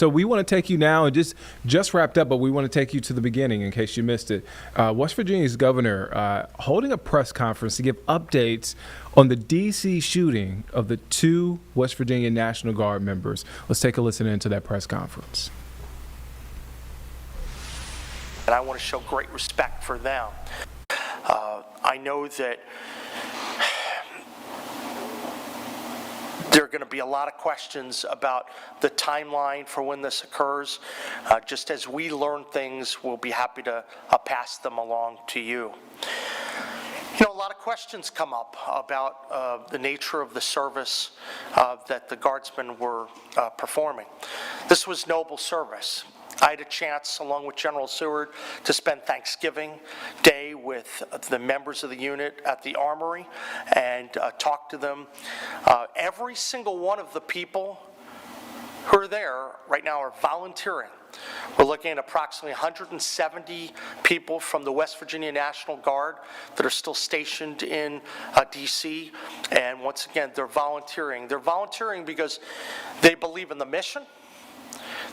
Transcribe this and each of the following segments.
So we want to take you now, and just wrapped up, but we want to take you to the beginning in case you missed it. West Virginia's governor holding a press conference to give updates on the D.C. shooting of the 2 West Virginia National Guard members. Let's take a listen into that press conference. And I want to show great respect for them. I know that there are going to be a lot of questions about the timeline for when this occurs. Just as we learn things, we'll be happy to pass them along to you. You know, a lot of questions come up about the nature of the service that the Guardsmen were performing. This was noble service. I had a chance, along with General Seard, to spend Thanksgiving Day with the members of the unit at the Armory and talk to them. Every single one of the people who are there right now are volunteering. We're looking at approximately 170 people from the West Virginia National Guard that are still stationed in D.C. And once again, they're volunteering. They're volunteering because they believe in the mission.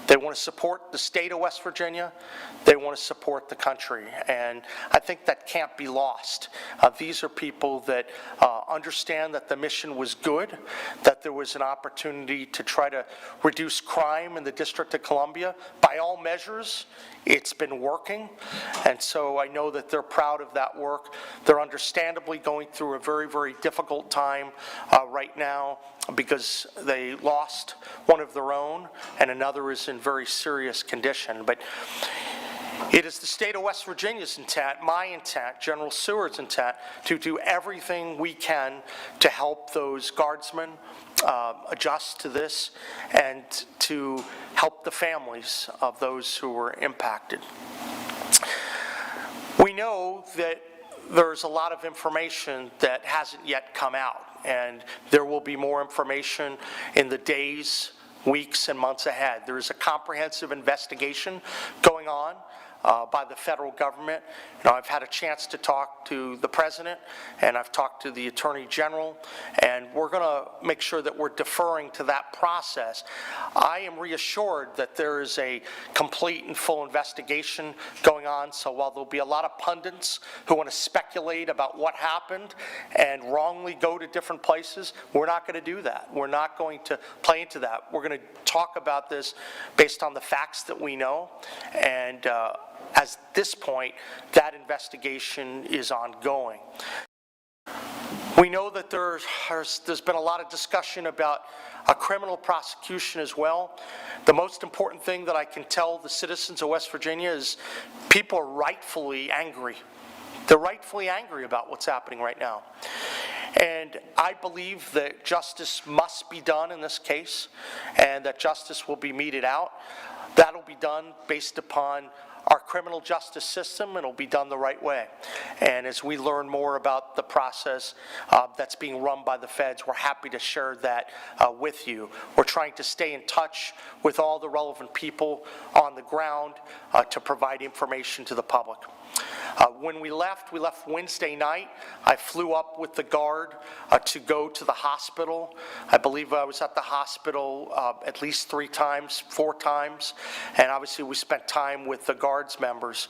They want to support the state of West Virginia. They want to support the country. And I think that can't be lost. These are people that understand that the mission was good, that there was an opportunity to try to reduce crime in the District of Columbia. By all measures, it's been working. And so I know that they're proud of that work. They're understandably going through a very, very difficult time right now because they lost one of their own and another is in very serious condition. But it is the state of West Virginia's intent, my intent, General Seward's intent, to do everything we can to help those Guardsmen adjust to this and to help the families of those who were impacted. We know that there's a lot of information that hasn't yet come out, and there will be more information in the days, weeks, and months ahead. There is a comprehensive investigation going on by the federal government. You know, I've had a chance to talk to the president, and I've talked to the attorney general, and we're going to make sure that we're deferring to that process. I am reassured that there is a complete and full investigation going on, so while there'll be a lot of pundits who want to speculate about what happened and wrongly go to different places, we're not going to do that. We're not going to play into that. We're going to talk about this based on the facts that we know, and at this point, that investigation is ongoing. We know that there's been a lot of discussion about a criminal prosecution as well. The most important thing that I can tell the citizens of West Virginia is people are rightfully angry. They're rightfully angry about what's happening right now. And I believe that justice must be done in this case, and that justice will be meted out. That'll be done based upon our criminal justice system, and it'll be done the right way. And as we learn more about the process that's being run by the feds, we're happy to share that with you. We're trying to stay in touch with all the relevant people on the ground to provide information to the public. When we left Wednesday night. I flew up with the Guard to go to the hospital. I believe I was at the hospital at least 3 times, 4 times, and obviously we spent time with the Guards members.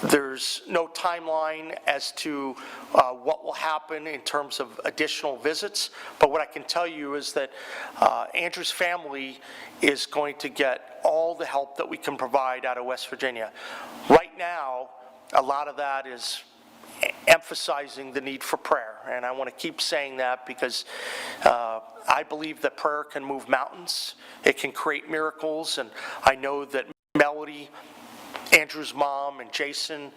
There's no timeline as to what will happen in terms of additional visits, but what I can tell you is that Andrew's family is going to get all the help that we can provide out of West Virginia. Right now, a lot of that is emphasizing the need for prayer, and I want to keep saying that because I believe that prayer can move mountains. It can create miracles, and I know that Melody, Andrew's mom, and Jason,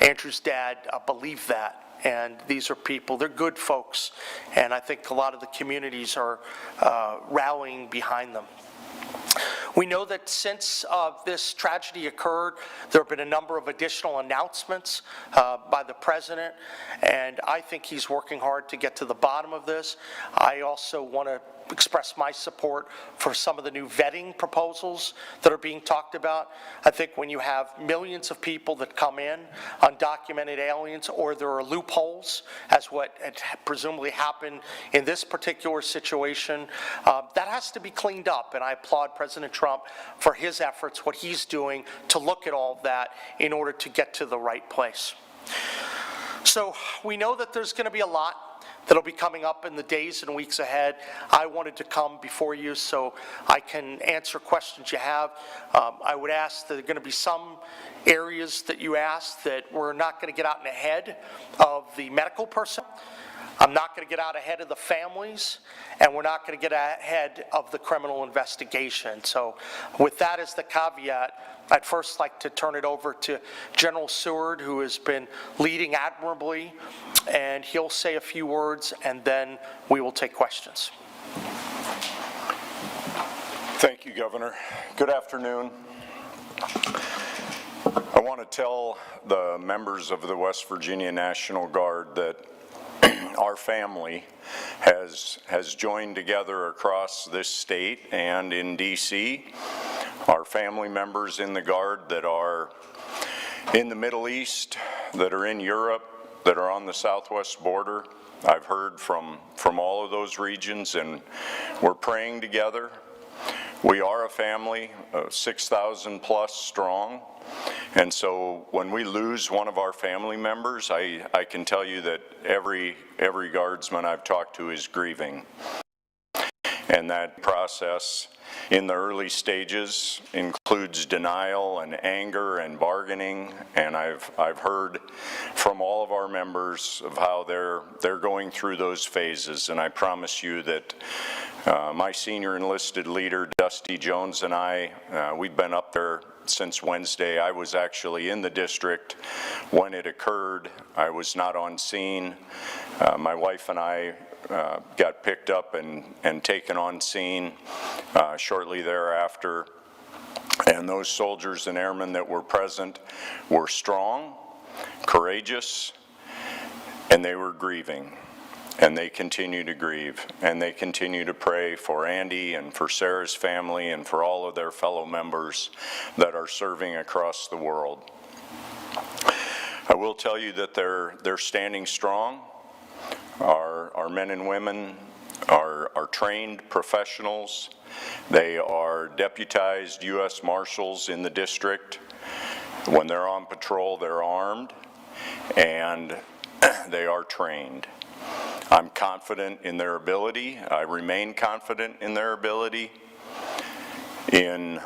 Andrew's dad, believe that. And these are people, they're good folks, and I think a lot of the communities are rallying behind them. We know that since this tragedy occurred, there have been a number of additional announcements by the president, and I think he's working hard to get to the bottom of this. I also want to express my support for some of the new vetting proposals that are being talked about. I think when you have millions of people that come in, undocumented aliens, or there are loopholes, as what had presumably happened in this particular situation, that has to be cleaned up, and I applaud President Trump for his efforts, what he's doing to look at all of that in order to get to the right place. So we know that there's going to be a lot that'll be coming up in the days and weeks ahead. I wanted to come before you so I can answer questions you have. I would ask that there are going to be some areas that you asked that we're not going to get out ahead of the medical person. I'm not going to get out ahead of the families, and we're not going to get ahead of the criminal investigation. So with that as the caveat, I'd first like to turn it over to General Seard, who has been leading admirably, and he'll say a few words, and then we will take questions. Thank you, Governor. Good afternoon. I want to tell the members of the West Virginia National Guard that our family has joined together across this state and in D.C. Our family members in the Guard that are in the Middle East, that are in Europe, that are on the southwest border. I've heard from all of those regions, and we're praying together. We are a family, 6,000 plus strong. And so when we lose one of our family members, I can tell you that every guardsman I've talked to is grieving. And that process in the early stages includes denial and anger and bargaining. And I've heard from all of our members of how they're going through those phases. And I promise you that my senior enlisted leader, Dusty Jones, and I, we've been up there since Wednesday. I was actually in the district when it occurred. I was not on scene. My wife and I got picked up and taken on scene shortly thereafter. And those soldiers and airmen that were present were strong, courageous, and they were grieving. And they continue to grieve, and they continue to pray for Andy and for Sarah's family and for all of their fellow members that are serving across the world. I will tell you that they're standing strong. Our men and women are trained professionals. They are deputized U.S. Marshals in the district. When they're on patrol, they're armed, and they are trained. I'm confident in their ability. I remain confident in their ability. In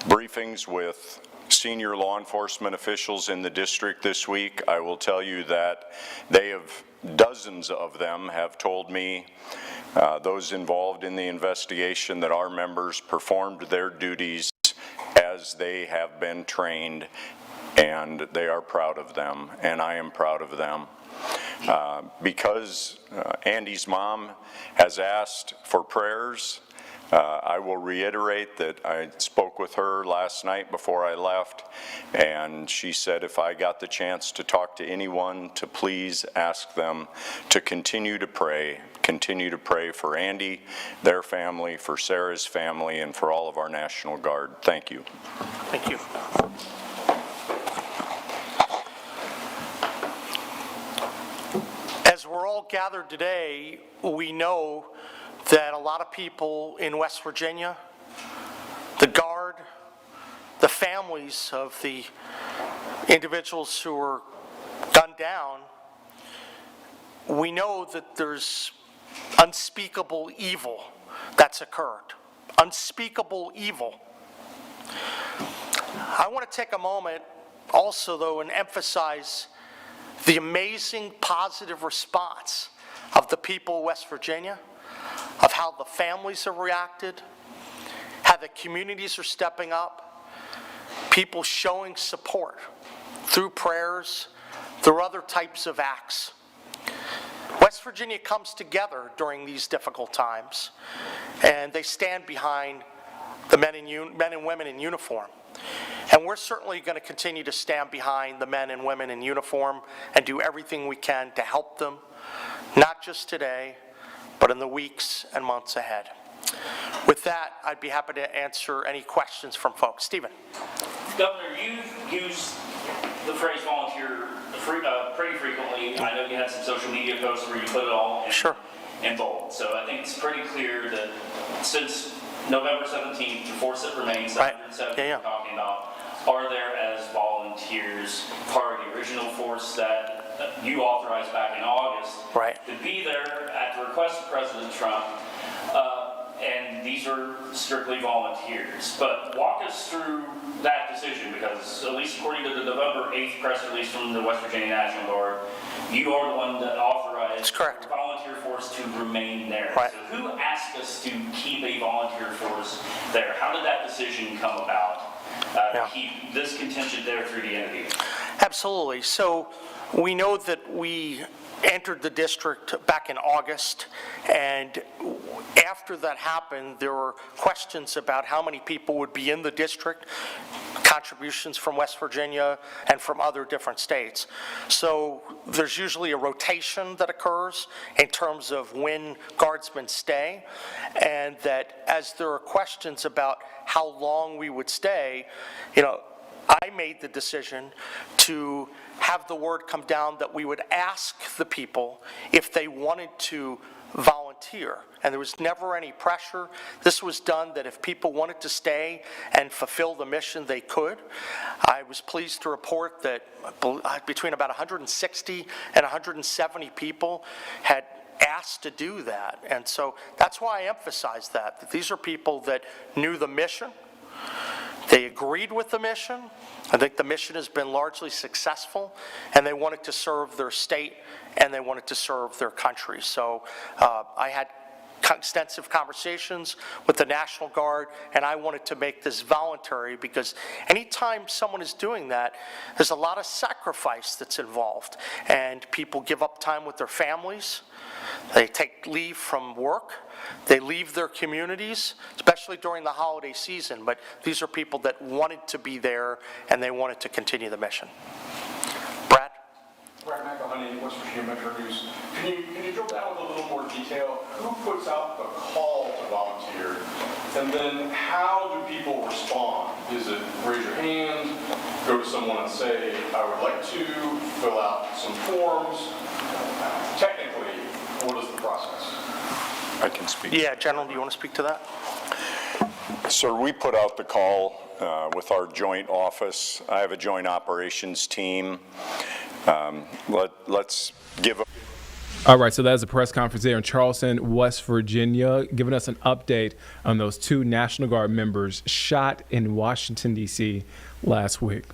briefings with senior law enforcement officials in the district this week, I will tell you that dozens of them have told me, those involved in the investigation, that our members performed their duties as they have been trained, and they are proud of them, and I am proud of them. Because Andy's mom has asked for prayers, I will reiterate that I spoke with her last night before I left, and she said if I got the chance to talk to anyone, to please ask them to continue to pray for Andy, their family, for Sarah's family, and for all of our National Guard. Thank you. Thank you. As we're all gathered today, we know that a lot of people in West Virginia, the Guard, the families of the individuals who were gunned down, we know that there's unspeakable evil that's occurred. Unspeakable evil. I want to take a moment also, though, and emphasize the amazing positive response of the people of West Virginia, of how the families have reacted, how the communities are stepping up, people showing support through prayers, through other types of acts. West Virginia comes together during these difficult times, and they stand behind the men and women in uniform. And we're certainly going to continue to stand behind the men and women in uniform and do everything we can to help them, not just today, but in the weeks and months ahead. with that, I'd be happy to answer any questions from folks. Stephen? Governor, you've used the phrase volunteer pretty frequently. I know you had some social media posts where you put it all in bold. So I think it's pretty clear that since November 17th, the force that remains, Right. 170 Yeah, yeah. we're talking about, are there as volunteers, part of the original force that you authorized back in August Right. to be there at the request of President Trump. And these are strictly volunteers. But walk us through that decision, because at least according to the November 8th press release from the West Virginia National Guard, you are the one that authorized That's correct. the volunteer force to remain there. Right. So who asked us to keep a volunteer force there? How did that decision come about Yeah. to keep this contingent there through the end of the year? Absolutely. So we know that we entered the district back in August, and after that happened, there were questions about how many people would be in the district, contributions from West Virginia and from other different states. So there's usually a rotation that occurs in terms of when guardsmen stay, and that as there are questions about how long we would stay, I made the decision to have the word come down that we would ask the people if they wanted to volunteer. And there was never any pressure. This was done that if people wanted to stay and fulfill the mission, they could. I was pleased to report that between about 160 and 170 people had asked to do that. And so that's why I emphasize that these are people that knew the mission. They agreed with the mission. I think the mission has been largely successful, and they wanted to serve their state and they wanted to serve their country. So I had extensive conversations with the National Guard, and I wanted to make this voluntary because anytime someone is doing that, there's a lot of sacrifice that's involved, and people give up time with their families. They take leave from work. They leave their communities, especially during the holiday season, but these are people that wanted to be there and they wanted to continue the mission. Brad? Brad McElhenney, West Virginia Metro News. Can you drill down with a little more detail? Who puts out the call to volunteer? And then how do people respond? Is it raise your hand, go to someone and say, I would like to, fill out some forms? Technically, what is the process? I can speak. Yeah, General, do you want to speak to that? Sir, we put out the call with our joint office. I have a joint operations team. Let's give a... All right, so that is a press conference there in Charleston, West Virginia, giving us an update on those two National Guard members shot in Washington, D.C. last week.